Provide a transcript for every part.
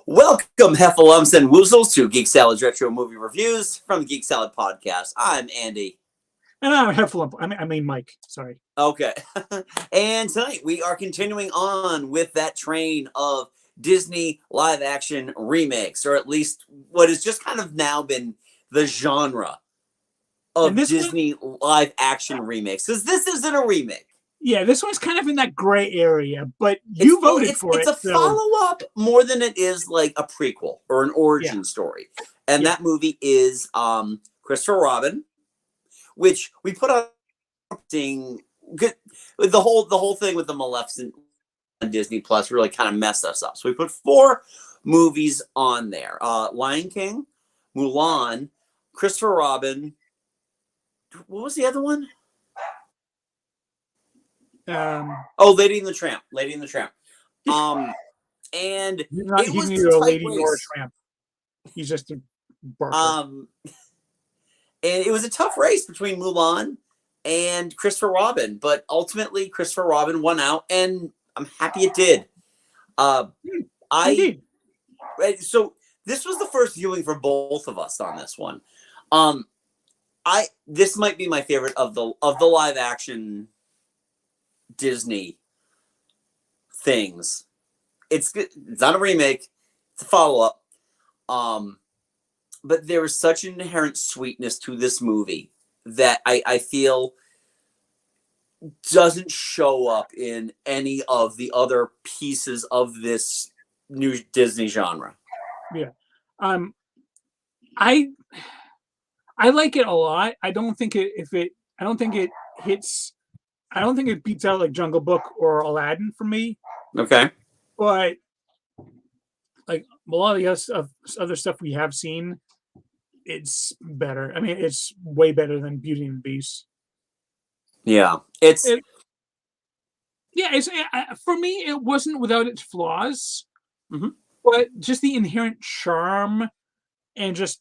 Welcome, Heffalumps and Woozles, to Geek Salad's Retro Movie Reviews from the Geek Salad Podcast. I'm Andy. And I'm Heffalump. I mean Mike. Sorry. Okay. And tonight we are continuing on with that train of Disney live-action remakes, or at least what has just kind of now been the genre of Disney live-action remakes. Because this isn't a remake. Yeah, this one's kind of in that gray area, but you voted for it. It's a follow-up more than it is like a prequel or an origin story. And that movie is Christopher Robin, which we put on the whole thing with the Maleficent on Disney Plus really kind of messed us up. So we put 4 movies on there. Lion King, Mulan, Christopher Robin. What was the other one? Lady and the Tramp. And he's neither a lady nor a tramp. He's just a barker. And it was a tough race between Mulan and Christopher Robin, but ultimately Christopher Robin won out, and I'm happy it did. So this was the first viewing for both of us on this one. This might be my favorite of the live action Disney things. It's good. It's not a remake. It's a follow-up. But there is such an inherent sweetness to this movie that I feel doesn't show up in any of the other pieces of this new Disney genre. Yeah. I like it a lot. I don't think it beats out like Jungle Book or Aladdin for me. Okay. But like a lot of the other stuff we have seen, it's better. I mean, it's way better than Beauty and the Beast. Yeah, for me, it wasn't without its flaws, but just the inherent charm and just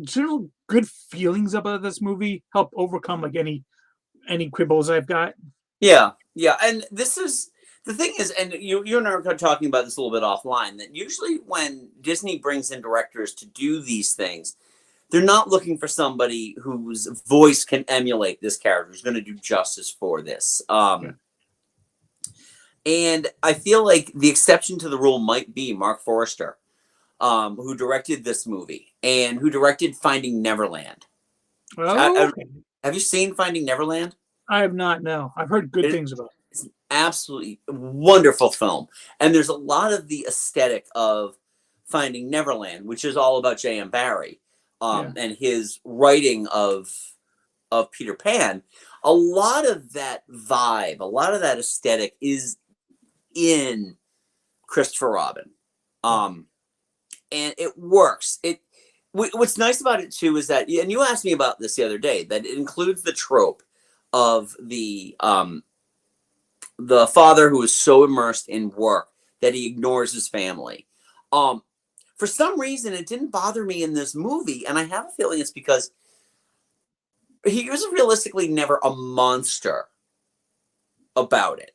general good feelings about this movie help overcome like any quibbles I've got. Yeah, and this is the thing is, and you and I are talking about this a little bit offline, that usually when Disney brings in directors to do these things, they're not looking for somebody whose voice can emulate this character, who's going to do justice for this. And I feel like the exception to the rule might be Mark Forrester, who directed this movie and who directed Finding Neverland. Oh, have you seen Finding Neverland? I have not, no. I've heard good things about it. It's an absolutely wonderful film. And there's a lot of the aesthetic of Finding Neverland, which is all about J.M. Barrie and his writing of Peter Pan. A lot of that vibe, a lot of that aesthetic is in Christopher Robin. And it works. What's nice about it, too, is that, and you asked me about this the other day, that it includes the trope of the father who is so immersed in work that he ignores his family. For some reason, it didn't bother me in this movie, and I have a feeling it's because he was realistically never a monster about it.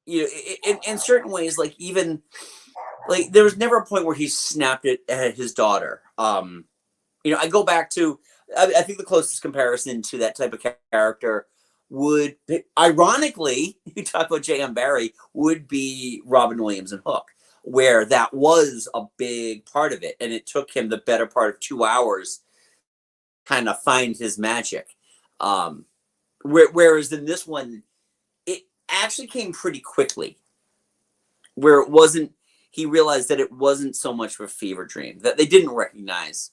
In certain ways, like even like there was never a point where he snapped at his daughter. I go back to I think the closest comparison to that type of character would, ironically, you talk about J.M. Barrie, would be Robin Williams in Hook, where that was a big part of it, and it took him the better part of 2 hours kind of find his magic. Whereas in this one, it actually came pretty quickly, where it wasn't, he realized that it wasn't so much of a fever dream, that they didn't recognize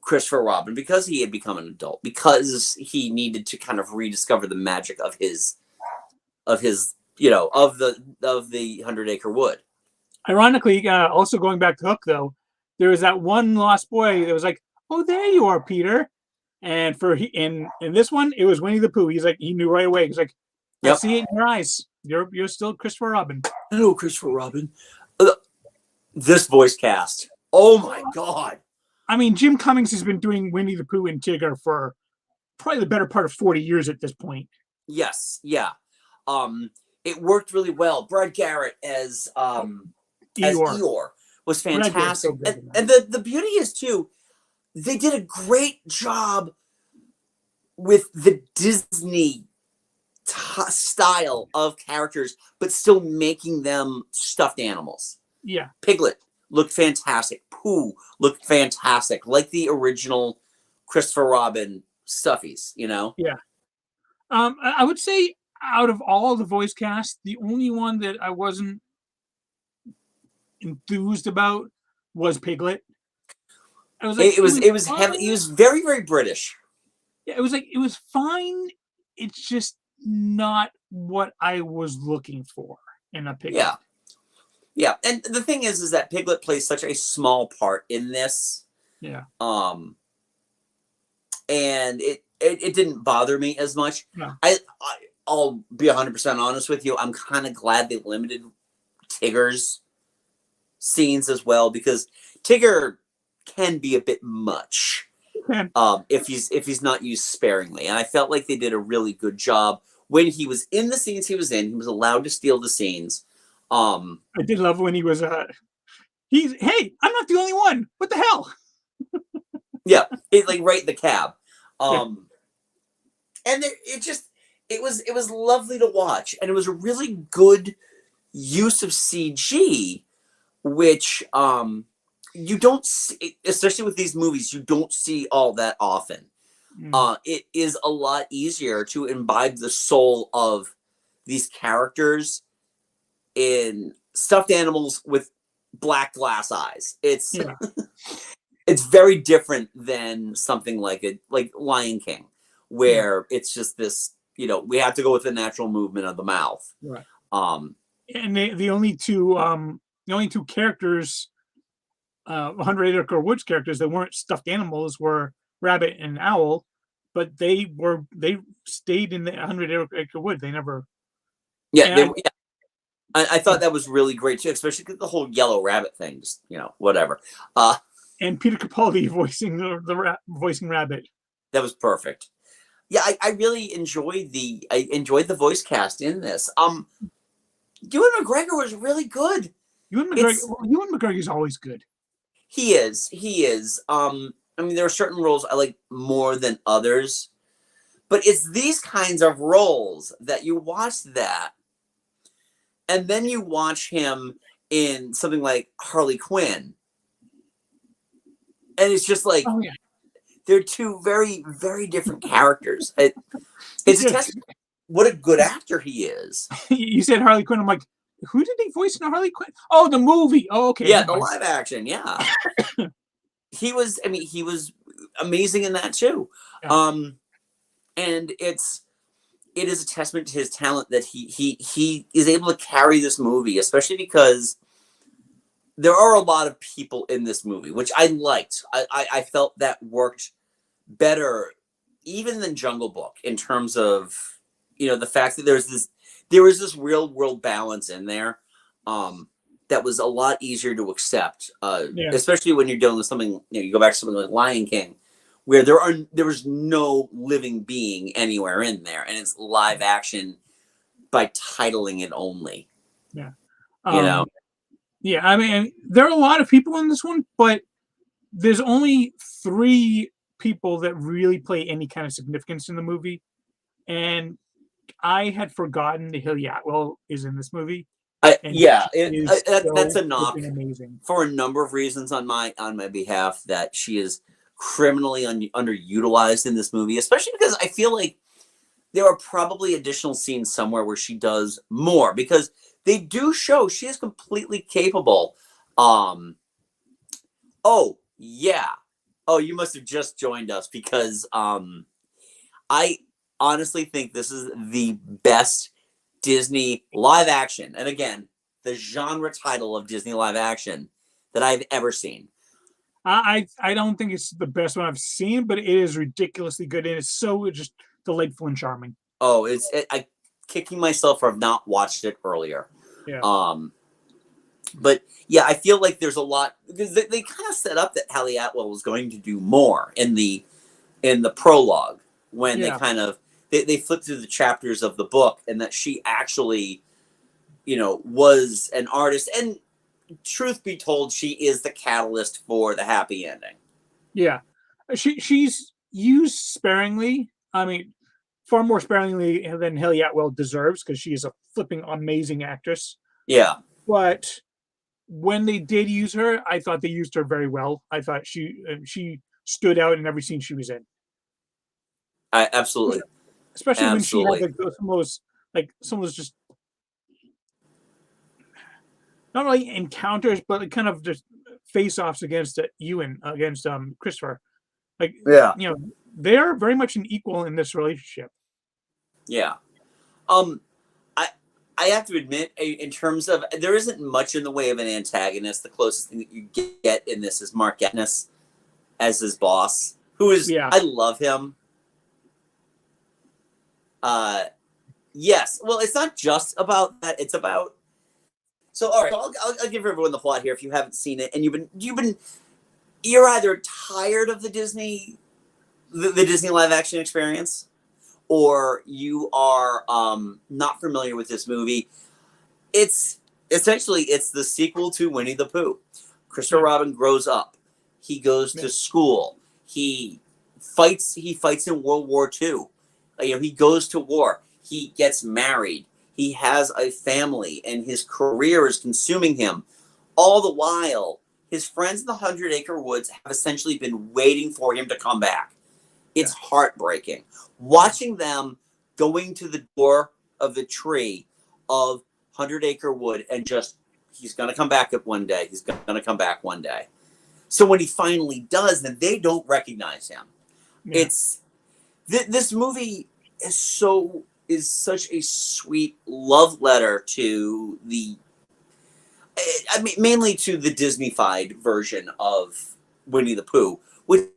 Christopher Robin because he had become an adult, because he needed to kind of rediscover the magic of the 100-Acre Wood. Ironically, also going back to Hook, though, there was that one lost boy that was like, "Oh, there you are, Peter." And in this one, it was Winnie the Pooh. He's like, he knew right away. He's like, "I see it in your eyes. You're still Christopher Robin." Hello, Christopher Robin. This voice cast. Oh my God. I mean, Jim Cummings has been doing Winnie the Pooh and Tigger for probably the better part of 40 years at this point. Yes, yeah. It worked really well. Brad Garrett as Eeyore. Eeyore was Brad Garrett's so fantastic. good in that. And the beauty is too, they did a great job with the Disney style of characters, but still making them stuffed animals. Yeah. Piglet looked fantastic. Pooh looked fantastic, like the original Christopher Robin stuffies. You know. Yeah. I would say out of all the voice cast, the only one that I wasn't enthused about was Piglet. I was like, it was heavy. He was very, very British. Yeah, it was fine. It's just not what I was looking for in a Piglet. Yeah. Yeah. And the thing is that Piglet plays such a small part in this. Yeah. And it didn't bother me as much. No. I'll be 100% honest with you. I'm kind of glad they limited Tigger's scenes as well, because Tigger can be a bit much if he's not used sparingly. And I felt like they did a really good job when he was in the scenes he was in. He was allowed to steal the scenes. I did love when he was hey, I'm not the only one. What the hell? Yeah, right in the cab. And it was lovely to watch, and it was a really good use of CG, which you don't see, especially with these movies, you don't see all that often. It is a lot easier to imbibe the soul of these characters in stuffed animals with black glass eyes. It's it's very different than something like Lion King, where it's just this, we have to go with the natural movement of the mouth. Right. And the only two characters, 100 Acre Woods characters that weren't stuffed animals were Rabbit and Owl, but they stayed in the 100 Acre Wood. They never. Yeah, I thought that was really great too, especially the whole yellow rabbit thing. Just whatever. And Peter Capaldi voicing Rabbit. That was perfect. Yeah, I really enjoyed the voice cast in this. Ewan McGregor was really good. Ewan McGregor's always good. He is. I mean, there are certain roles I like more than others, but it's these kinds of roles that you watch that, and then you watch him in something like Harley Quinn, and it's just like, they're two very, very different characters. It's a testament what a good actor he is. You said Harley Quinn. I'm like, who did he voice in Harley Quinn? Oh, the movie. Oh, okay. Yeah, the live action. Yeah. He was amazing in that too. Yeah. And it is a testament to his talent that he is able to carry this movie, especially because there are a lot of people in this movie, which I liked. I felt that worked better even than Jungle Book in terms of, the fact that there was this real world balance in there that was a lot easier to accept, especially when you're dealing with something, you go back to something like Lion King, where there was no living being anywhere in there, and it's live action by titling it only. Yeah. Yeah, I mean, there are a lot of people in this one, but there's only 3 people that really play any kind of significance in the movie. And I had forgotten that Haley Atwell is in this movie. That's a knock for a number of reasons on my behalf, that she is criminally underutilized in this movie, especially because I feel like there are probably additional scenes somewhere where she does more, because they do show she is completely capable. You must have just joined us, because I honestly think this is the best Disney live action, and again, the genre title of Disney live action, that I've ever seen. I don't think it's the best one I've seen, but it is ridiculously good, and it's so just delightful and charming. Oh, I kicking myself for have not watched it earlier. Yeah. But yeah, I feel like there's a lot, because they kind of set up that Haley Atwell was going to do more in the prologue, when they kind of they flipped through the chapters of the book, and that she actually was an artist, and truth be told, she is the catalyst for the happy ending. Yeah, she's used sparingly. I mean, far more sparingly than Haley Atwell deserves because she is a flipping amazing actress. Yeah, But when they did use her, I thought they used her very well. I thought she stood out in every scene she was in, absolutely, especially when she had absolutely. like some of those just not really encounters, but like kind of just face offs against Ewan against Christopher. Like Yeah, they're very much an equal in this relationship. yeah. Um, I I have to admit, in terms of, there isn't much in the way of an antagonist. The closest thing that you get in this is Mark Getness as his boss, who is, Yeah, I love him. Uh, yes. Well, it's not just about that. It's about, so all right. So I'll give everyone the plot here if you haven't seen it, and you're either tired of the Disney live action experience, or you are not familiar with this movie. It's essentially it's the sequel to Winnie the Pooh. Christopher yeah, Robin grows up. He goes yeah, to school. He fights. He fights in World War II. He goes to war. He gets married. He has a family, and his career is consuming him. All the while, his friends in the Hundred Acre Woods have essentially been waiting for him to come back. yeah, It's heartbreaking watching them going to the door of the tree of Hundred Acre Wood, and just, he's going to come back up one day. He's going to come back one day. So when he finally does, then they don't recognize him. yeah. It's this movie is such a sweet love letter to the, I mean, mainly to the Disney-fied version of Winnie the Pooh, which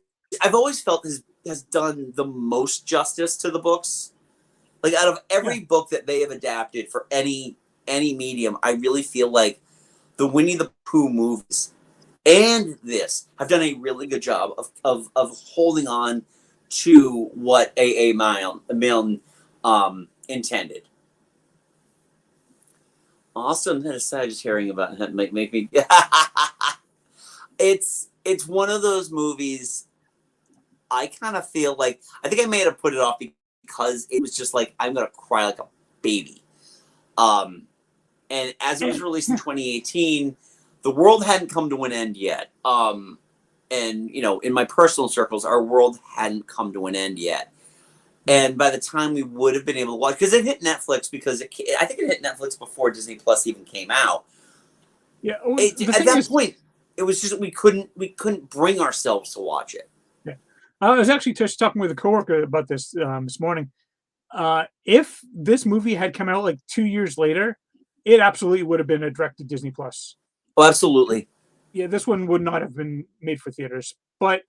I've always felt has done the most justice to the books. Like, out of Yeah. every book that they have adapted for any medium, I really feel like the Winnie the Pooh movies and this have done a really good job of holding on to what A. Milne intended. Awesome. That aside, just hearing about it make me. It's one of those movies. I kind of feel like, I think I may have put it off because it was just like, I'm gonna cry like a baby. Um, and as it was released in 2018, the world hadn't come to an end yet. And in my personal circles, our world hadn't come to an end yet. And by the time we would have been able to watch, because it hit Netflix, I think it hit Netflix before Disney Plus even came out. Yeah. Well, the At thing that is, point, it was just we couldn't bring ourselves to watch it. yeah. I was actually just talking with a coworker about this morning. If this movie had come out like 2 years later, it absolutely would have been a direct to Disney Plus. Oh, absolutely. Yeah, this one would not have been made for theaters. But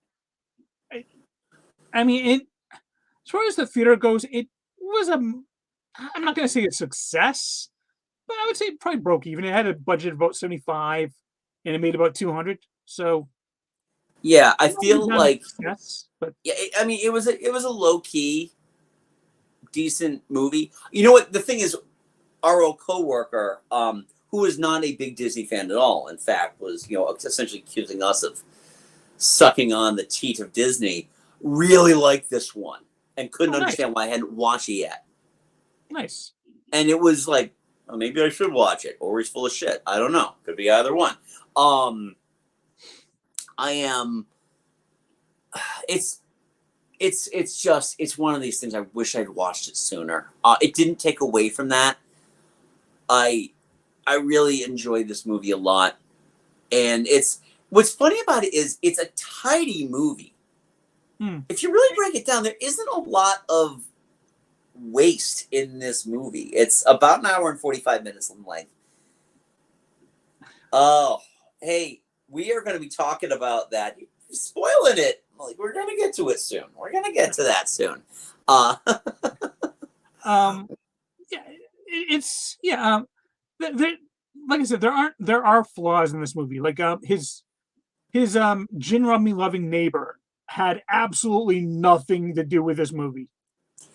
I, I mean, as far as the theater goes, it was a. I'm not going to say a success, but I would say it probably broke even. It had a budget of about 75, and it made about 200. So Yeah, I probably feel not a like, success, but yeah. I mean, it was a low key decent movie. You know what? The thing is, our old coworker, who is not a big Disney fan at all, in fact, was essentially accusing us of sucking on the teat of Disney, really liked this one and couldn't oh, nice, understand why I hadn't watched it yet. nice. And it was like, well, maybe I should watch it, or he's full of shit. I don't know. Could be either one. Um, I am. It's it's one of these things. I wish I'd watched it sooner. It didn't take away from that. I I really enjoyed this movie a lot, and what's funny about it is it's a tidy movie. Hmm. If you really break it down, there isn't a lot of waste in this movie. It's about an hour and 45 minutes in length. Oh, hey, we are going to be talking about that. You're spoiling it. Like, we're going to get to it soon. We're going to get to that soon. Uh, Um, yeah, it's yeah. There, like I said, there are flaws in this movie. Like his gin rummy loving neighbor had absolutely nothing to do with this movie.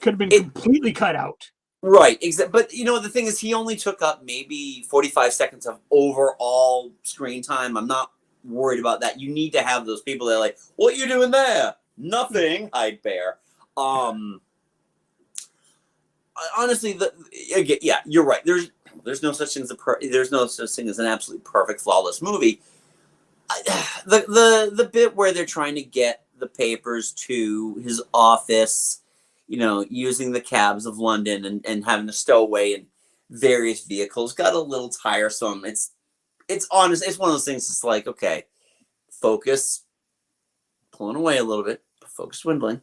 Could have been it completely cut out. Right, but the thing is, he only took up maybe 45 seconds of overall screen time. I'm not worried about that. You need to have those people that are like, what are you doing there? Nothing, I'd bear. Honestly, yeah, you're right. There's no such thing as there's no such thing as an absolutely perfect, flawless movie. The bit where they're trying to get the papers to his office, using the cabs of London and having to stow away in various vehicles, got a little tiresome. It's honest. It's one of those things. It's like, okay, focus, pulling away a little bit, focus dwindling.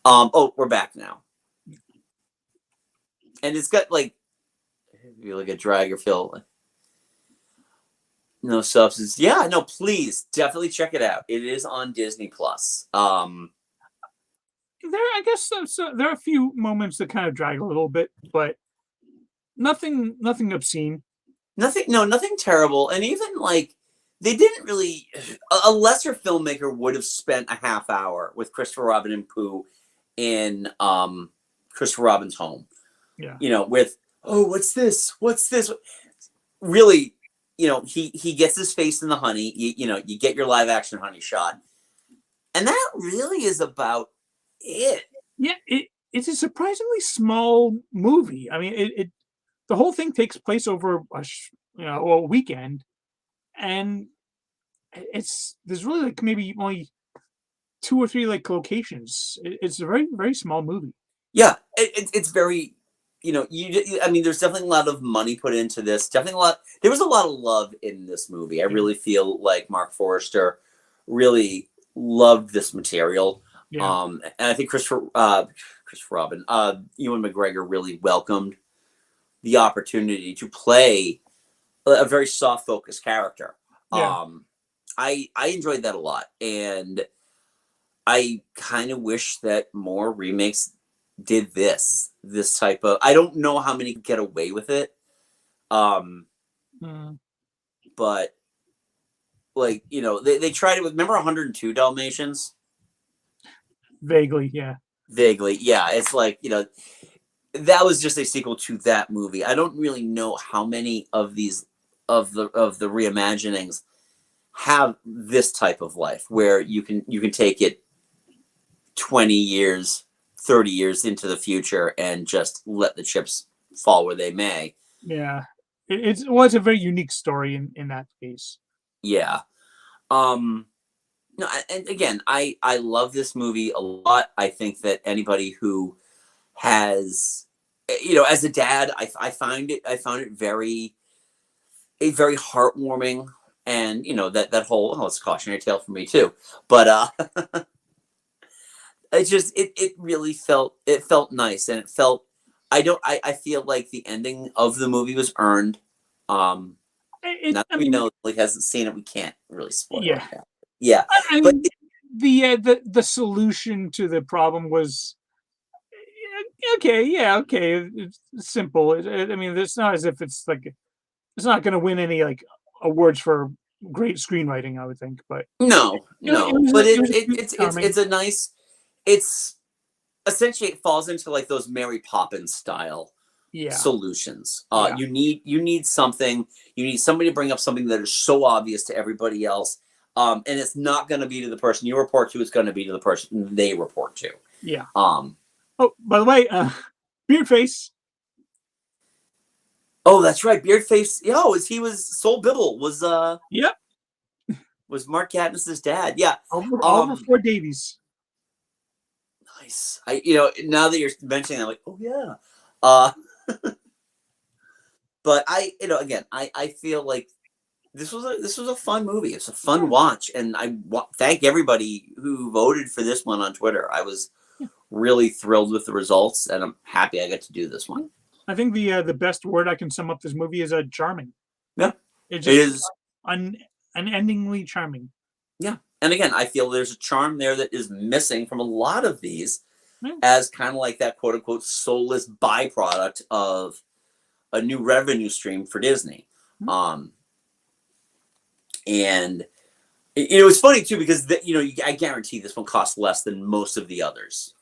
Oh, we're back now. And it's got like, if you look at Drag or Phil, no substance. Yeah, no, please definitely check it out. It is on Disney Plus. I guess there are a few moments that kind of drag a little bit, but nothing obscene. Nothing terrible. And even like they didn't really. A lesser filmmaker would have spent a half hour with Christopher Robin and Pooh in Christopher Robin's home. Yeah. With what's this? Really, he gets his face in the honey. You get your live action honey shot, and that really is about it. Yeah, it's a surprisingly small movie. I mean, the whole thing takes place over a weekend, and there's really like maybe only 2 or 3 like locations. It's a very very small movie. Yeah, it's very. I mean, there's definitely a lot of money put into this. Definitely there was a lot of love in this movie. I really feel like Mark Forrester really loved this material. Yeah. And I think Christopher Robin, Ewan McGregor really welcomed the opportunity to play a very soft focused character. Yeah. I enjoyed that a lot, and I kind of wish that more remakes did this type of. I don't know how many get away with it, but like they tried it with. Remember 102 Dalmatians? Vaguely, yeah. Vaguely, yeah. It's like that was just a sequel to that movie. I don't really know how many of these of the reimaginings have this type of life where you can take it 20 years, 30 years into the future and just let the chips fall where they may. Yeah. It's a very unique story in that case. Yeah. No, and again, I love this movie a lot. I think that anybody who has, as a dad, I found it very heartwarming, and that whole it's a cautionary tale for me too. But it really felt nice, and it felt I feel like the ending of the movie was earned. Now that we know like hasn't seen it, we can't really spoil it. Yeah. I But mean, the solution to the problem was okay. Yeah, okay. It's simple. I mean, it's not as if it's like it's not going to win any like awards for great screenwriting. I would think, but no. But it's a nice. It's essentially, it falls into like those Mary Poppins style solutions. You need something. You need somebody to bring up something that is so obvious to everybody else. And it's not going to be to the person you report to. It's going to be to the person they report to. Yeah. Oh, by the way, Beardface. Oh, that's right, Beardface. He was Sol Bibble was Yep. Was Mark Katniss's dad. Yeah. Oliver Ford Davies. Nice. Now that you're mentioning, I'm like, oh yeah. But again, I feel like this was a fun movie. It's a fun watch, and I thank everybody who voted for this one on Twitter. I was really thrilled with the results, and I'm happy I got to do this one. I think the best word I can sum up this movie is charming. Yeah, it is unendingly charming. Yeah, and again, I feel there's a charm there that is missing from a lot of these, as kind of like that quote unquote soulless byproduct of a new revenue stream for Disney. And it was funny too because I guarantee this one costs less than most of the others.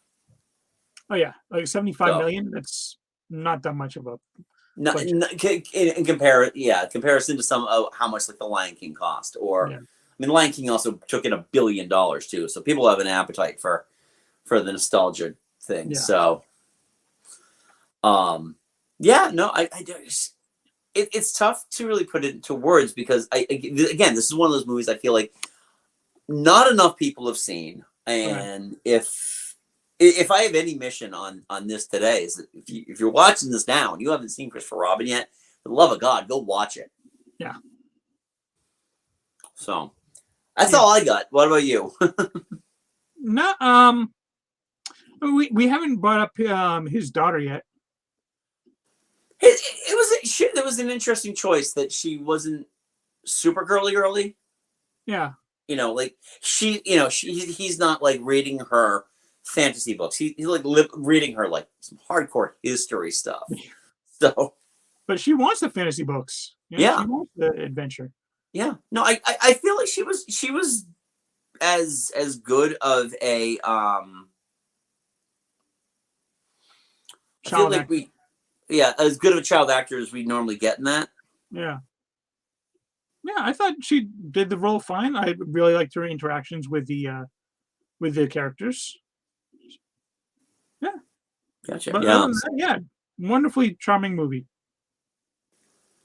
Oh yeah, like 75 million. That's not that much of a No, budget. in comparison to some of how much like the Lion King cost, or Yeah. I mean, Lion King also took in $1 billion too, so people have an appetite for the nostalgia thing. Yeah. So, yeah, no, it's tough to really put it into words because again, this is one of those movies I feel like not enough people have seen, and if I have any mission on this today is that if you're watching this now and you haven't seen Christopher Robin yet, for the love of God, go watch it. Yeah. So that's all I got. What about you? No, we haven't brought up his daughter yet. It was an interesting choice that she wasn't super girly. Yeah. You know, like he's not like reading her fantasy books. He's like reading her like some hardcore history stuff. So, but she wants the fantasy books. Yeah. She wants the adventure. Yeah. No, I feel like she was as good of a I feel like as good of a child actor as we normally get in that. Yeah. Yeah, I thought she did the role fine. I really liked her interactions with the characters. Yeah. Gotcha. But yeah. Wonderfully charming movie.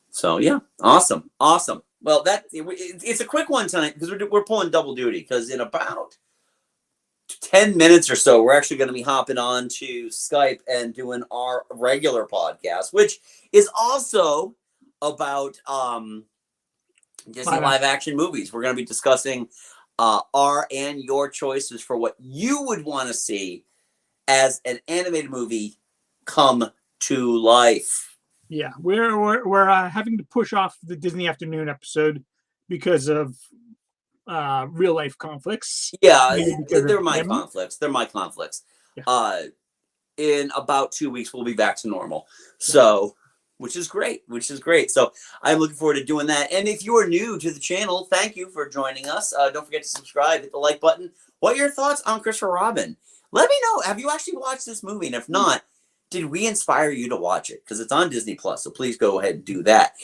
So yeah, awesome. Well, it's a quick one tonight because we're pulling double duty because in about 10 minutes or so, we're actually going to be hopping on to Skype and doing our regular podcast, which is also about Disney live action movies. We're going to be discussing our and your choices for what you would want to see as an animated movie come to life. Yeah, we're having to push off the Disney Afternoon episode because of real life conflicts. Yeah, they're my conflicts. Yeah. In about 2 weeks, we'll be back to normal. So, which is great. So I'm looking forward to doing that. And if you are new to the channel, thank you for joining us. Don't forget to subscribe, hit the like button. What are your thoughts on Christopher Robin? Let me know. Have you actually watched this movie? And if not, did we inspire you to watch it? Because it's on Disney Plus. So please go ahead and do that.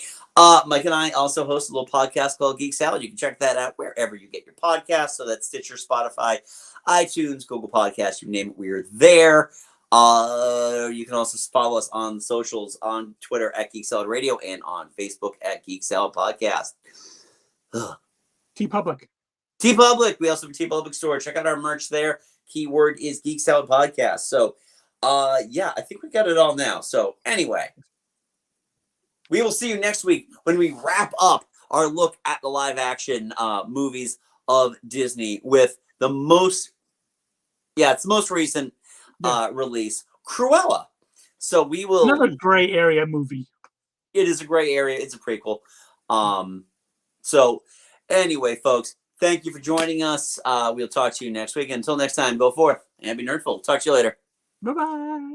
Mike and I also host a little podcast called Geek Salad. You can check that out wherever you get your podcasts. So that's Stitcher, Spotify, iTunes, Google Podcasts, you name it, we're there. You can also follow us on socials on Twitter at Geek Salad Radio and on Facebook at Geek Salad Podcast. TeePublic. We also have a TeePublic store. Check out our merch there. Keyword is Geek Salad Podcast. So, yeah, I think we got it all now. So, anyway, we will see you next week when we wrap up our look at the live action movies of Disney with the most recent release, Cruella. So we will another gray area movie. It is a gray area. It's a prequel. So anyway, folks, thank you for joining us. We'll talk to you next week. Until next time, go forth and be nerdful. Talk to you later. Bye-bye.